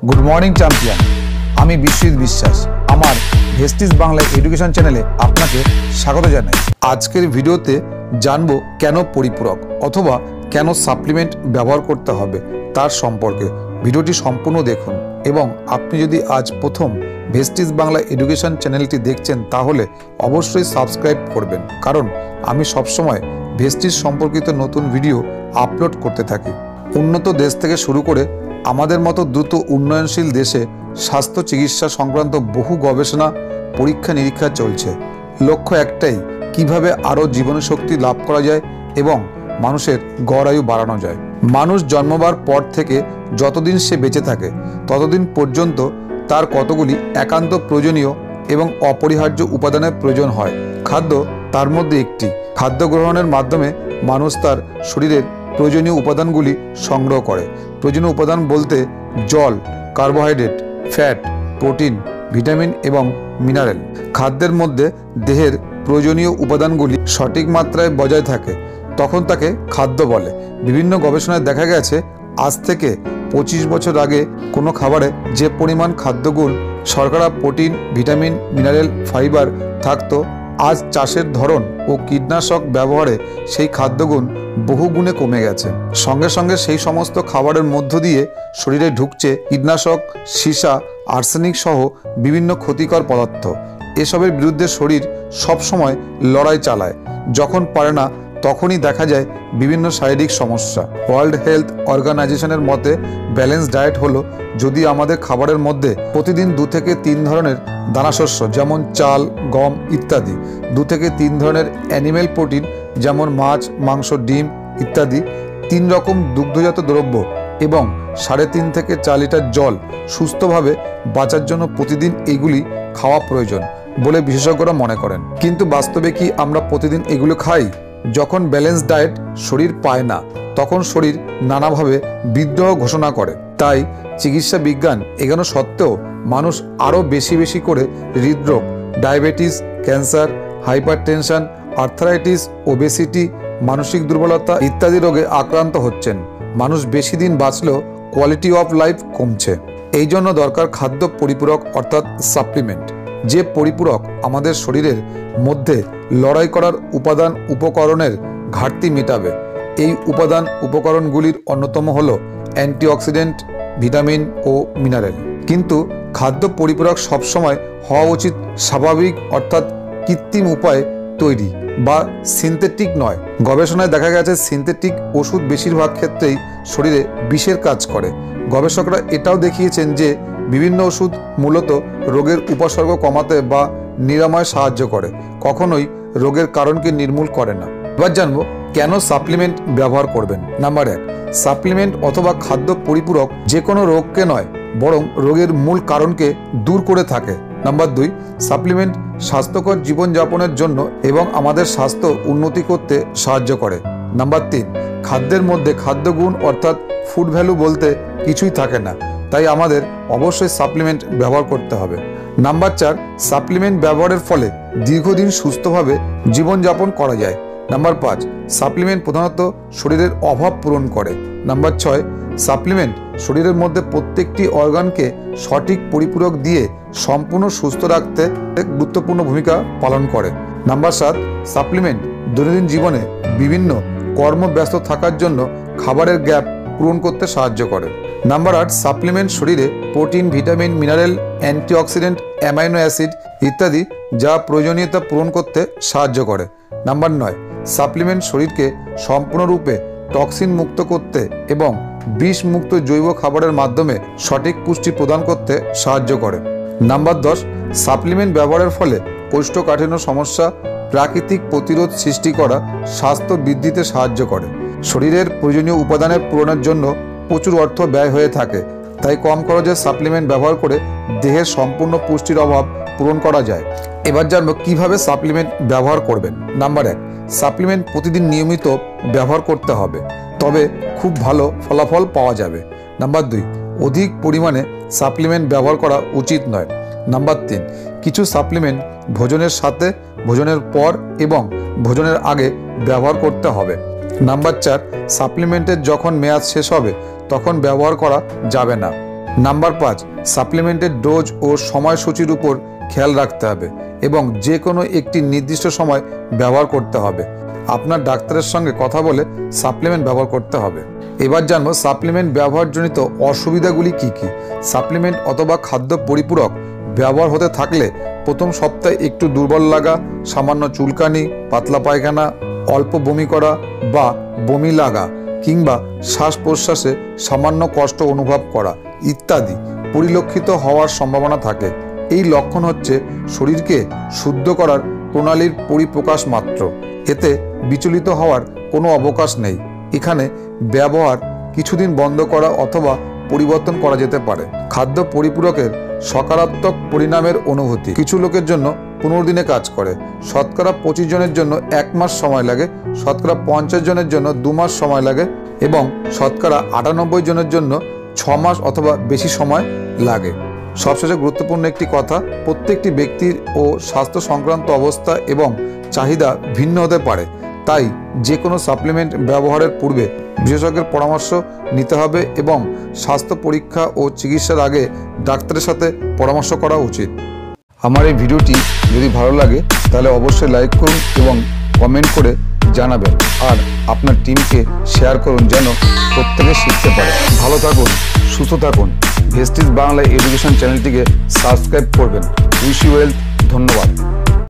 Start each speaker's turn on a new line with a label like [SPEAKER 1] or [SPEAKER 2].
[SPEAKER 1] Good morning champion. আমি বিশ্বজিৎ বিশ্বাস। আমার ভেস্টিজ বাংলা এডুকেশন চ্যানেলে আপনাকে স্বাগত জানাই। আজকের ভিডিওতে জানবো কেন পরিপূরক অথবা কেন সাপ্লিমেন্ট ব্যবহার করতে হবে তার সম্পর্কে। ভিডিওটি সম্পূর্ণ দেখুন এবং আপনি যদি আজ প্রথম ভেস্টিজ বাংলা এডুকেশন চ্যানেলটি দেখছেন তাহলে অবশ্যই সাবস্ক্রাইব করবেন, কারণ আমি সবসময় ভেস্টিজ সম্পর্কিত নতুন ভিডিও আপলোড করতে থাকি। উন্নত দেশ থেকে শুরু করে আমাদের মতো দ্রুত উন্নয়নশীল দেশে স্বাস্থ্য চিকিৎসা সংক্রান্ত বহু গবেষণা পরীক্ষা নিরীক্ষা চলছে। লক্ষ্য একটাই, কিভাবে আরও জীবনীশক্তি লাভ করা যায় এবং মানুষের গড় আয়ু বাড়ানো যায়। মানুষ জন্মবার পর থেকে যতদিন সে বেঁচে থাকে ততদিন পর্যন্ত তার কতগুলি একান্ত প্রয়োজনীয় এবং অপরিহার্য উপাদানের প্রয়োজন হয়। খাদ্য তার মধ্যে একটি। খাদ্য গ্রহণের মাধ্যমে মানুষ তার শরীরের প্রয়োজনীয় উপাদানগুলি সংগ্রহ করে। প্রয়োজনীয় উপাদান বলতে জল, কার্বোহাইড্রেট, ফ্যাট, প্রোটিন, ভিটামিন এবং মিনারেল। খাদ্যের মধ্যে দেহের প্রয়োজনীয় উপাদানগুলি সঠিক মাত্রায় বজায় থাকে তখন তাকে খাদ্য বলে। বিভিন্ন গবেষণায় দেখা গেছে আজ থেকে 25 বছর আগে কোনো খাবারে যে পরিমাণ খাদ্যগুণ শর্করা, প্রোটিন, ভিটামিন, মিনারেল, ফাইবার থাকতো, আজ চাষের ধরন ও কীটনাশক ব্যবহারে সেই খাদ্যগুণ বহু গুণে কমে গেছে। সঙ্গে সঙ্গে সেই সমস্ত খাবারের মধ্য দিয়ে শরীরে ঢুকছে কীটনাশক, সীসা, আর্সেনিক সহ বিভিন্ন ক্ষতিকর পদার্থ। এসবের বিরুদ্ধে শরীর সবসময় লড়াই চালায়। যখন পারে না তখনই দেখা যায় বিভিন্ন শারীরিক সমস্যা। ওয়ার্ল্ড হেলথ অর্গানাইজেশনের মতে ব্যালেন্স ডায়েট হলো যদি আমাদের খাবারের মধ্যে প্রতিদিন 2 থেকে 3 ধরনের দানাশস্য যেমন চাল, গম ইত্যাদি, 2 থেকে 3 ধরনের অ্যানিমেল প্রোটিন যেমন মাছ, মাংস, ডিম ইত্যাদি, 3 রকম দুগ্ধজাত দ্রব্য এবং 3.5 থেকে 4 লিটার জল সুস্থভাবে বাঁচার জন্য প্রতিদিন এইগুলি খাওয়া প্রয়োজন বলে বিশেষজ্ঞরা মনে করেন। কিন্তু বাস্তবে কি আমরা প্রতিদিন এগুলো খাই? যখন ব্যালেন্স ডায়েট শরীর পায় না তখন শরীর নানাভাবে বিদ্রোহ ঘোষণা করে। তাই চিকিৎসা বিজ্ঞান এগোনো সত্ত্বেও মানুষ আরও বেশি করে হৃদরোগ, diabetes, cancer, hypertension, arthritis, obesity, মানসিক দুর্বলতা ইত্যাদি রোগে আক্রান্ত হচ্ছেন। মানুষ বেশি দিন বাঁচলেও কোয়ালিটি অফ লাইফ কমছে। এই জন্য দরকার খাদ্য পরিপূরক অর্থাৎ সাপ্লিমেন্ট। যে পরিপূরক আমাদের শরীরের মধ্যে লড়াই করার উপাদান উপকরণের ঘাটতি মেটাবে। এই উপাদান উপকরণগুলির অন্যতম হল অ্যান্টিঅক্সিডেন্ট, ভিটামিন ও মিনারেল। কিন্তু খাদ্য পরিপূরক সবসময় হওয়া উচিত স্বাভাবিক অর্থাৎ কৃত্রিম উপায়ে তৈরি বা সিনথেটিক নয়। গবেষণায় দেখা গেছে সিনথেটিক ওষুধ বেশিরভাগ ক্ষেত্রেই শরীরে বিষের কাজ করে। গবেষকরা এটাও দেখিয়েছেন যে বিভিন্ন ওষুধ মূলত রোগের উপসর্গ কমাতে বা নিরাময়ে সাহায্য করে, কখনোই রোগের কারণকে নির্মূল করে না। এবার জানবো কেন সাপ্লিমেন্ট ব্যবহার করবেন। নাম্বার 1, সাপ্লিমেন্ট অথবা খাদ্য পরিপূরক যে কোনো রোগকে নয় বরং রোগের মূল কারণকে দূর করে থাকে। নাম্বার 2, সাপ্লিমেন্ট স্বাস্থ্যকর জীবনযাপনের জন্য এবং আমাদের স্বাস্থ্য উন্নতি করতে সাহায্য করে। নাম্বার 3, খাদ্যের মধ্যে খাদ্যগুণ অর্থাৎ ফুড ভ্যালু বলতে কিছুই থাকে না, তাই আমাদের অবশ্যই সাপ্লিমেন্ট ব্যবহার করতে হবে। নাম্বার 4, সাপ্লিমেন্ট ব্যবহারের ফলে দীর্ঘদিন সুস্থভাবে জীবনযাপন করা যায়। নাম্বার 5, সাপ্লিমেন্ট প্রধানত শরীরের অভাব পূরণ করে। নাম্বার 6, সাপ্লিমেন্ট শরীরের মধ্যে প্রত্যেকটি অর্গানকে সঠিক পরিপূরক দিয়ে সম্পূর্ণ সুস্থ রাখতে গুরুত্বপূর্ণ ভূমিকা পালন করে। নাম্বার 7, সাপ্লিমেন্ট দৈনন্দিন জীবনে বিভিন্ন কর্মব্যস্ত থাকার জন্য খাবারের গ্যাপ পূরণ করতে সাহায্য করে। নাম্বার 8, সাপ্লিমেন্ট শরীরে protein, vitamin, mineral, antioxidant, amino acid ইত্যাদি যা প্রয়োজনীয়তা পূরণ করতে সাহায্য করে। নাম্বার 9, সাপ্লিমেন্ট শরীরকে সম্পূর্ণরূপে টক্সিন মুক্ত করতে এবং বিষ মুক্ত জৈব খাবারের মাধ্যমে সঠিক পুষ্টি প্রদান করতে সাহায্য করে। নাম্বার 10, সাপ্লিমেন্ট ব্যবহারের ফলে কোষ্ঠকাঠিন্য সমস্যা, প্রাকৃতিক প্রতিরোধ সৃষ্টি করা, স্বাস্থ্য বৃদ্ধিতে সাহায্য করে। শরীরের প্রয়োজনীয় উপাদানের পূরণের জন্য প্রচুর অর্থ ব্যয় হয়ে থাকে, তাই কম খরচে সাপ্লিমেন্ট ব্যবহার করে দেহের সম্পূর্ণ পুষ্টির অভাব পূরণ করা যায়। এবার জানবো কিভাবে সাপ্লিমেন্ট ব্যবহার করবেন। নাম্বার 1, সাপ্লিমেন্ট প্রতিদিন নিয়মিত ব্যবহার করতে হবে, তবে খুব ভালো ফলাফল পাওয়া যাবে। নাম্বার 2, অধিক পরিমাণে সাপ্লিমেন্ট ব্যবহার করা উচিত নয়। নাম্বার 3, কিছু সাপ্লিমেন্ট ভোজনের সাথে, ভোজনের পর এবং ভোজনের আগে ব্যবহার করতে হবে। নাম্বার 4, সাপ্লিমেন্টের যখন মেয়াদ শেষ হবে তখন ব্যবহার করা যাবে না। নাম্বার 5, সাপ্লিমেন্টের ডোজ ও সময়সূচির উপর খেয়াল রাখতে হবে এবং যে কোনো একটি নির্দিষ্ট সময় ব্যবহার করতে হবে। আপনার ডাক্তারের সঙ্গে কথা বলে সাপ্লিমেন্ট ব্যবহার করতে হবে। এবার জানবো সাপ্লিমেন্ট ব্যবহারজনিত অসুবিধাগুলি কি কি। সাপ্লিমেন্ট অথবা খাদ্য পরিপূরক ব্যবহার হতে থাকলে প্রথম সপ্তাহে একটু দুর্বল লাগা, সামান্য চুলকানি, পাতলা পায়খানা, অল্প বমি করা বা বমি লাগা কিংবা শ্বাস প্রশ্বাসে সামান্য কষ্ট অনুভব করা ইত্যাদি পরিলক্ষিত হওয়ার সম্ভাবনা থাকে। এই লক্ষণ হচ্ছে শরীরকে শুদ্ধ করার প্রণালীর পরিপ্রকাশ মাত্র। এতে বিচলিত হওয়ার কোনো অবকাশ নেই। এখানে ব্যবহার কিছুদিন বন্ধ করা অথবা পরিবর্তন করা যেতে পারে। খাদ্য পরিপূরকের সকারাত্মক পরিণামের অনুভূতি কিছু লোকের জন্য 15 দিনে কাজ করে, শতকরা 25 জনের জন্য 1 মাস সময় লাগে, শতকরা 50 জনের জন্য 2 মাস সময় লাগে এবং শতকরা 98 জনের জন্য 6 মাস অথবা বেশি সময় লাগে। সবশেষে গুরুত্বপূর্ণ একটি কথা, প্রত্যেকটি ব্যক্তির ও স্বাস্থ্য সংক্রান্ত অবস্থা এবং চাহিদা ভিন্ন হতে পারে। তাই যে কোনো সাপ্লিমেন্ট ব্যবহারের পূর্বে বিশেষজ্ঞের পরামর্শ নিতে হবে এবং স্বাস্থ্য পরীক্ষা ও চিকিৎসার আগে ডাক্তারের সাথে পরামর্শ করা উচিত। আমার এই ভিডিওটি যদি ভালো লাগে তাহলে অবশ্যই লাইক করুন এবং কমেন্ট করে জানাবেন, আর আপনার টিমকে শেয়ার করুন যেন প্রত্যেকে শিখতে পারে। ভালো থাকুন, সুস্থ থাকুন। ভেস্টিজ বাংলা এডুকেশন চ্যানেলটিকে সাবস্ক্রাইব করবেন। Wish you wealth. ধন্যবাদ।